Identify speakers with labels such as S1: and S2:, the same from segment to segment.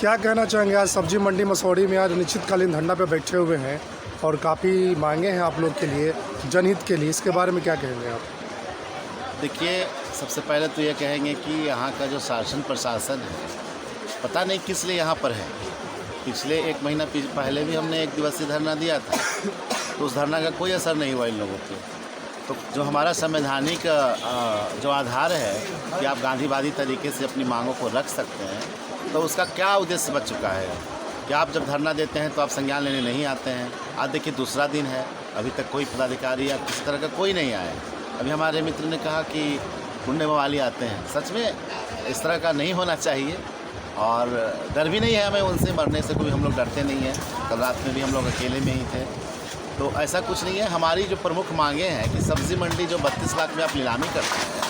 S1: क्या कहना चाहेंगे? आज सब्जी मंडी मसौढ़ी में आज अनिश्चितकालीन धरना पे बैठे हुए हैं और काफ़ी मांगे हैं आप लोग के लिए, जनहित के लिए, इसके बारे में क्या कहेंगे आप?
S2: देखिए, सबसे पहले तो ये कहेंगे कि यहाँ का जो शासन प्रशासन है, पता नहीं किस लिए यहाँ पर है। पिछले 1 महीना पहले भी हमने 1 दिवसीय धरना दिया था, तो उस धरना का कोई असर नहीं हुआ इन लोगों पे। तो जो हमारा संवैधानिक जो आधार है कि आप गांधीवादी तरीके से अपनी मांगों को रख सकते हैं, तो उसका क्या उद्देश्य बच चुका है कि आप जब धरना देते हैं तो आप संज्ञान लेने नहीं आते हैं। आज देखिए दूसरा दिन है, अभी तक कोई पदाधिकारी या किसी तरह का कोई नहीं आया। अभी हमारे मित्र ने कहा कि गुंडे मवाली आते हैं। सच में इस तरह का नहीं होना चाहिए और डर भी नहीं है हमें उनसे, मरने से कोई हम लोग डरते नहीं हैं। कल रात में भी हम लोग अकेले में ही थे, तो ऐसा कुछ नहीं है। हमारी जो प्रमुख मांगे हैं कि सब्ज़ी मंडी जो 32 लाख में आप नीलामी करते हैं,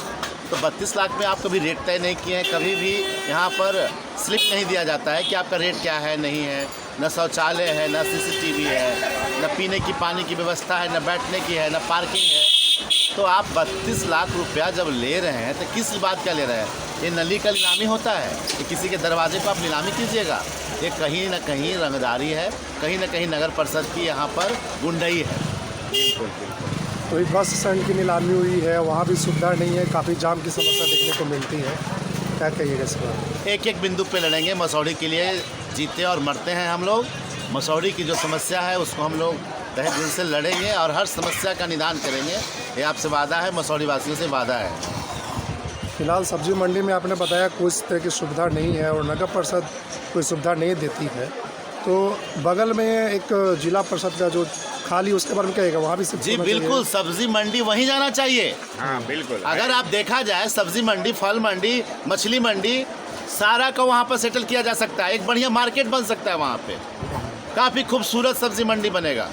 S2: तो 32 लाख में आप कभी रेट तय नहीं किए हैं, कभी भी यहाँ पर स्लिप नहीं दिया जाता है कि आपका रेट क्या है, नहीं है। न शौचालय है, न CCTV है, न पीने की पानी की व्यवस्था है, न बैठने की है, न पार्किंग है। तो आप 32 लाख रुपया जब ले रहे हैं तो किस बात का ले रहे हैं? ये नली का नीलामी होता है कि किसी के दरवाजे पर आप नीलामी कीजिएगा? ये कहीं ना कहीं रंगदारी है, कहीं ना कहीं नगर परिषद की यहाँ पर गुंडई है। बिल्कुल बिल्कुल।
S1: तो एक बस स्टैंड की नीलामी हुई है, वहाँ भी सुविधा नहीं है, काफ़ी जाम की समस्या देखने को मिलती है, क्या कहिएगा इस बार?
S2: एक एक बिंदु पे लड़ेंगे। मसौढ़ी के लिए जीते और मरते हैं हम लोग। मसौढ़ी की जो समस्या है उसको हम लोग तहे दिल से लड़ेंगे और हर समस्या का निदान करेंगे। ये आपसे वादा है, मसौढ़ी वासियों से वादा है।
S1: फिलहाल सब्जी मंडी में आपने बताया कोई इस तरह की सुविधा नहीं है और नगर परिषद कोई सुविधा नहीं देती है, तो बगल में एक जिला परिषद का जो खाली, उसके बारे में कहेगा? वहाँ भी
S2: जी बिल्कुल, सब्जी मंडी वहीं जाना चाहिए।
S3: हाँ बिल्कुल।
S2: अगर आप देखा जाए, सब्जी मंडी, फल मंडी, मछली मंडी, सारा का वहाँ पर सेटल किया जा सकता है। एक बढ़िया मार्केट बन सकता है वहाँ पे, काफ़ी खूबसूरत सब्जी मंडी बनेगा।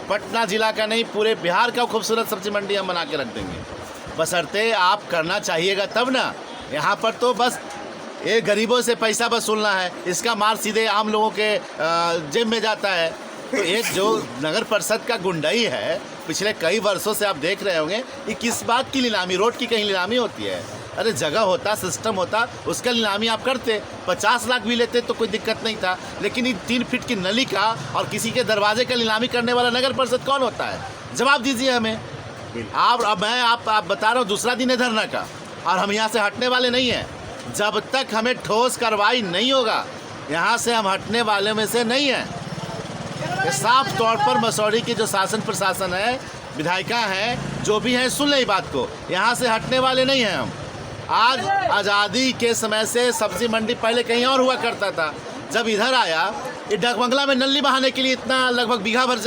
S2: पटना जिला का नहीं, पूरे बिहार का खूबसूरत सब्जी मंडी हम बना के रख देंगे। बशर्ते आप करना चाहिएगा तब ना। यहाँ पर तो बस ये गरीबों से पैसा वसूलना है, इसका मार सीधे आम लोगों के जेब में जाता है। तो ये जो नगर परिषद का गुंडई है, पिछले कई वर्षों से आप देख रहे होंगे, ये किस बात की नीलामी? रोड की कहीं नीलामी होती है? अरे जगह होता, सिस्टम होता, उसका नीलामी आप करते। 50 लाख भी लेते तो कोई दिक्कत नहीं था, लेकिन ये 3 फीट की नली का और किसी के दरवाजे का नीलामी करने वाला नगर परिषद कौन होता है? जवाब दीजिए हमें। आप बता रहा हूँ, दूसरा दिन है धरना का और हम यहाँ से हटने वाले नहीं हैं। जब तक हमें ठोस कार्रवाई नहीं होगा, यहाँ से हम हटने वाले में से नहीं हैं। ये साफ तौर पर मसौढ़ी की जो शासन प्रशासन है, विधायिका हैं, जो भी हैं, सुन लें बात को। यहाँ से हटने वाले नहीं हैं हम। आज आज़ादी के समय से सब्जी मंडी पहले कहीं और हुआ करता था। जब इधर आया, ये डाकबंगला में नली बहाने के लिए इतना लगभग बीघा भर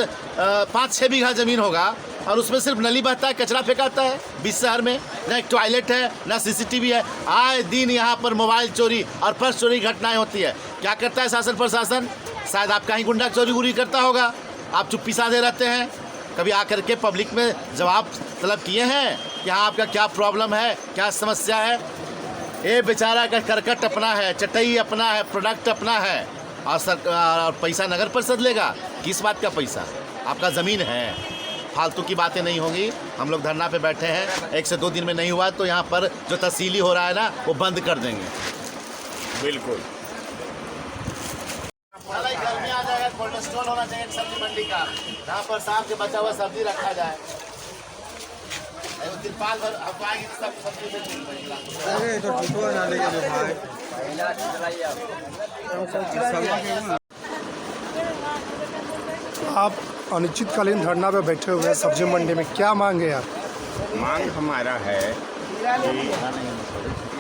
S2: 5-6 बीघा ज़मीन होगा और उसमें सिर्फ नली बहता है, कचरा फेंकाता है। 20 शहर में ना एक टॉयलेट है, ना CCTV है। आए दिन यहाँ पर मोबाइल चोरी और पर्स चोरी घटनाएं होती है। क्या करता है शासन प्रशासन? शायद आपका ही गुंडा चोरी करता होगा। आप चुप्पी साधे रहते हैं। कभी आकर के पब्लिक में जवाब तलब किए हैं कि हाँ आपका क्या प्रॉब्लम है, क्या समस्या है? ये बेचारा का करकट अपना है, चटई अपना है, प्रोडक्ट अपना है और पैसा नगर परिषद लेगा। किस बात का पैसा? आपका ज़मीन है। फालतू की बातें नहीं होंगी। हम लोग धरना पे बैठे हैं, 1 से 2 दिन में नहीं हुआ तो यहाँ पर जो तहसीली हो रहा है ना, वो बंद कर देंगे।
S3: बिल्कुल।
S2: गर्मी आ जाएगा, कोल्ड स्टोर होना चाहिए सब्जी मंडी का, जहाँ पर शाम के बचा हुआ सब्जी रखा जाए। तिरपाल भर हटवाएंगे तो सब सब्जी
S1: आप अनिश्चितकालीन धरना पे बैठे हुए हैं सब्जी मंडी में, क्या मांगे आप?
S3: मांग हमारा है कि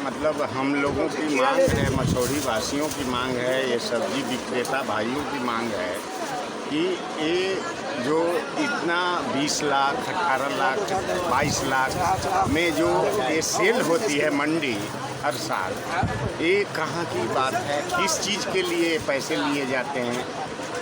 S3: मतलब हम लोगों की मांग है, मसौढ़ी वासियों की मांग है, ये सब्जी विक्रेता भाइयों की मांग है कि ये जो इतना 20 लाख, 18 लाख, 22 लाख में जो ये सेल होती है मंडी हर साल, ये कहाँ की बात है? किस चीज़ के लिए पैसे लिए जाते हैं?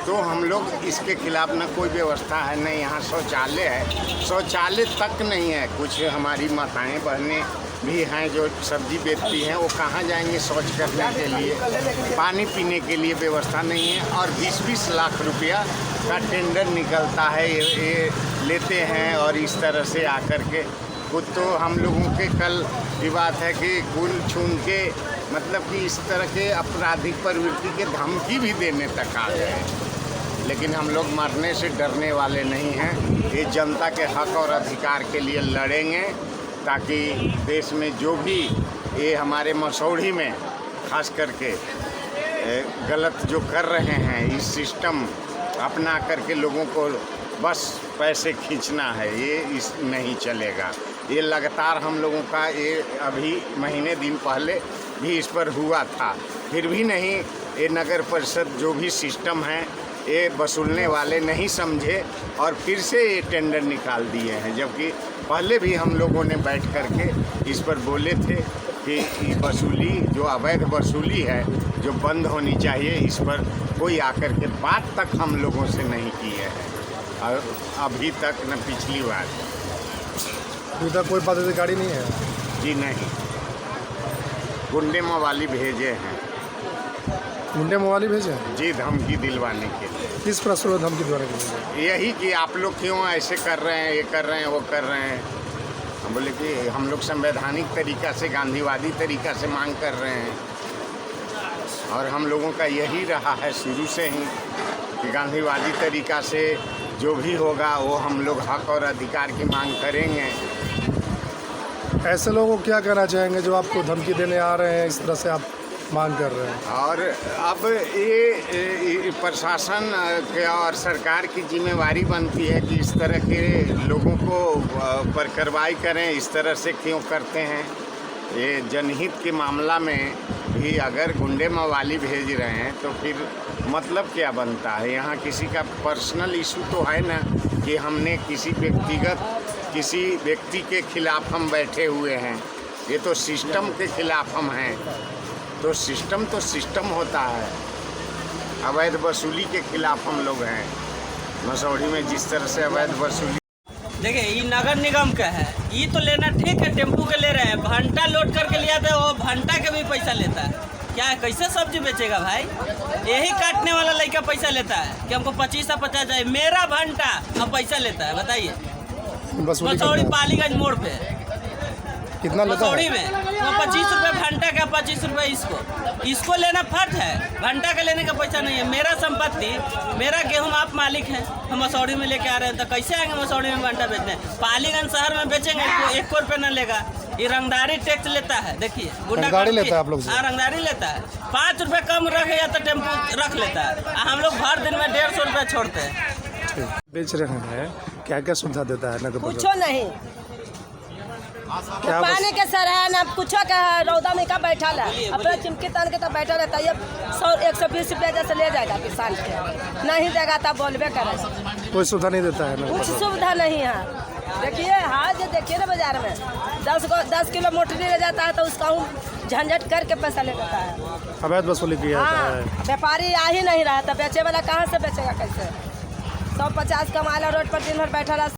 S3: तो हम लोग इसके खिलाफ ना कोई व्यवस्था है, न यहाँ शौचालय है, शौचालय तक नहीं है। कुछ हमारी माताएं बहनें भी हैं जो सब्जी बेचती हैं, वो कहाँ जाएंगे शौच करने के लिए? पानी पीने के लिए व्यवस्था नहीं है और 20-20 लाख रुपया का टेंडर निकलता है, ये लेते हैं और इस तरह से आकर के खुद तो हम लोगों के कल की बात है कि गुल छून के मतलब कि इस तरह के आपराधिक प्रवृत्ति के धमकी भी देने तक आ गए। लेकिन हम लोग मरने से डरने वाले नहीं हैं। ये जनता के हक और अधिकार के लिए लड़ेंगे, ताकि देश में जो भी ये हमारे मसौढ़ी में खास करके गलत जो कर रहे हैं, इस सिस्टम अपना करके लोगों को बस पैसे खींचना है, ये इस नहीं चलेगा। ये लगातार हम लोगों का ये अभी महीने दिन पहले भी इस पर हुआ था, फिर भी नहीं ये नगर परिषद जो भी सिस्टम है ये वसूलने वाले नहीं समझे और फिर से ये टेंडर निकाल दिए हैं। जबकि पहले भी हम लोगों ने बैठ करके इस पर बोले थे कि ये वसूली जो अवैध वसूली है जो बंद होनी चाहिए, इस पर कोई आकर के बात तक हम लोगों से नहीं किए हैं और अभी तक न पिछली बार।
S1: अभी तक कोई पदाधिकारी नहीं है?
S3: जी नहीं, गुंडे मवाली भेजे हैं।
S1: गुंडे मवाली भेजे हैं?
S3: जी, धमकी दिलवाने के लिए।
S1: किस प्रश्न में धमकी द्वारा भेजे?
S3: यही कि आप लोग क्यों ऐसे कर रहे हैं, ये कर रहे हैं, वो कर रहे हैं। हम बोले कि हम लोग संवैधानिक तरीक़ा से, गांधीवादी तरीक़ा से मांग कर रहे हैं और हम लोगों का यही रहा है शुरू से ही कि गांधीवादी तरीक़ा से जो भी होगा वो हम लोग हक और अधिकार की मांग करेंगे।
S1: ऐसे लोगों को क्या कहना चाहेंगे जो आपको धमकी देने आ रहे हैं, इस तरह से आप मांग कर रहे हैं?
S3: और अब ये प्रशासन के और सरकार की जिम्मेवारी बनती है कि इस तरह के लोगों को पर कार्रवाई करें। इस तरह से क्यों करते हैं? ये जनहित के मामला में भी अगर गुंडे मवाली भेज रहे हैं तो फिर मतलब क्या बनता है? यहाँ किसी का पर्सनल इशू तो है ना कि हमने किसी व्यक्ति के खिलाफ हम बैठे हुए हैं। ये तो सिस्टम के खिलाफ हम हैं। तो सिस्टम होता है। अवैध वसूली के खिलाफ हम लोग हैं। मसौढ़ी में जिस तरह से अवैध वसूली,
S4: देखिए ये नगर निगम का है, ये तो लेना ठीक है, टेम्पू के ले रहे हैं, भंटा लोड करके लिया था, वो भंटा के भी पैसा लेता है। क्या है, कैसे सब्जी बेचेगा भाई? यही काटने वाला लड़का पैसा लेता है कि हमको 25 से 50 चाहिए, मेरा भंटा अब पैसा लेता है। बताइए, मसौढ़ी पालीगंज मोड़ पे
S1: कितना लेता
S4: मसौढ़ी
S1: है?
S4: में वो 25 रुपये भंटा का, 25 रुपये इसको लेना फर्ज है। भंटा का लेने का पैसा नहीं है। मेरा संपत्ति, मेरा गेहूं, आप मालिक हैं, हम मसौढ़ी में लेके आ रहे हैं, तो कैसे आएंगे मसौढ़ी में भंटा बेचने? पालीगंज शहर में बेचेंगे तो 1 रुपये न लेगा। ये रंगदारी टैक्स लेता है। देखिए,
S1: रंगदारी लेता है आप लोग से?
S4: हाँ, रंगदारी लेता है। 5 रुपये कम रखे या तो टेम्पू रख लेता है। हम लोग भर दिन में 150 रुपये छोड़ते हैं।
S1: बेच रहे हैं, क्या क्या सुविधा देता है नगर परिषद?
S5: कुछ नहीं,
S1: क्या
S5: पानी के सर है ना, कुछ का रौदा में का बैठा है, अपना चिमकी तान के तब बैठा रहता है। ये 100-120 रुपया जैसे ले जाएगा किसान के, नहीं देगा तब बोलबे करे।
S1: कोई सुविधा नहीं देता है नगर
S5: कुछ
S1: परिषद?
S5: सुविधा नहीं है। देखिए हाँ, जो देखिए ना बाजार में 10 किलो मोटरी ले जाता है तो उसका झंझट करके पैसा ले लेता है।
S1: अवैध वसूली किया जाता
S5: हाँ,
S1: है।
S5: व्यापारी आ ही नहीं रहा था, बेचे वाला कहाँ से बेचेगा? कैसे 150 कमाला रोड पर दिन भर बैठा रहा।